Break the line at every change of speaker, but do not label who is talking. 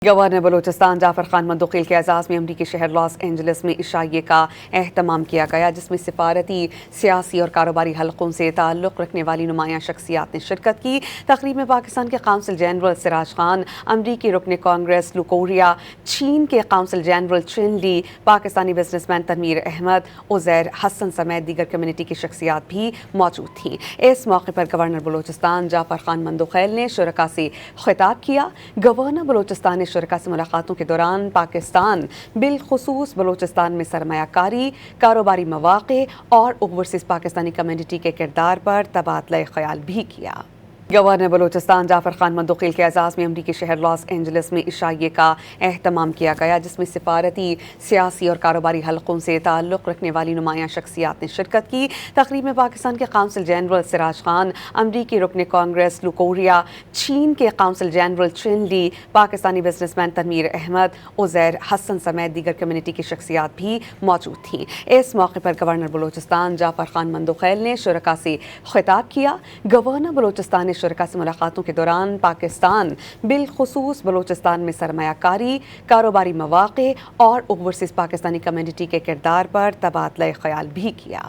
Governor Balochistan جعفر خان مندوقیل کے اعزاز میں امریکی شہر لاس اینجلس میں عشائیے کا اہتمام کیا گیا، جس میں سفارتی، سیاسی اور کاروباری حلقوں سے تعلق رکھنے والی نمایاں شخصیات نے شرکت کی۔ تقریب میں پاکستان کے قونصل جنرل سراج خان، امریکی رکن کانگریس لوکوریا، چین کے قونصل جنرل چن لی، پاکستانی بزنس مین تنویر احمد، عزیر حسن سمیت دیگر کمیونٹی کی شخصیات بھی موجود تھیں۔ اس موقع پر گورنر بلوچستان جعفر خان مندوقیل نے شرکاء سے خطاب کیا۔ گورنر بلوچستان نے شرکاء سے ملاقاتوں کے دوران پاکستان، بالخصوص بلوچستان میں سرمایہ کاری، کاروباری مواقع اور اوورسیز پاکستانی کمیونٹی کے کردار پر تبادلہ خیال بھی کیا۔ گورنر بلوچستان جعفر خان مندوقیل کے اعزاز میں امریکی شہر لاس اینجلس میں عشائیے کا اہتمام کیا گیا، جس میں سفارتی، سیاسی اور کاروباری حلقوں سے تعلق رکھنے والی نمایاں شخصیات نے شرکت کی۔ تقریب میں پاکستان کے قونصل جنرل سراج خان، امریکی رکن کانگریس لوکوریا، چین کے قونصل جنرل چن لی، پاکستانی بزنس مین تنویر احمد، عزیر حسن سمیت دیگر کمیونٹی کی شخصیات بھی موجود تھیں۔ اس موقع پر گورنر بلوچستان جعفر خان مندوقیل نے شرکاء سے خطاب کیا۔ گورنر بلوچستان نے شرکاء سے ملاقاتوں کے دوران پاکستان، بالخصوص بلوچستان میں سرمایہ کاری، کاروباری مواقع اور اوورسیز پاکستانی کمیونٹی کے کردار پر تبادلہ خیال بھی کیا۔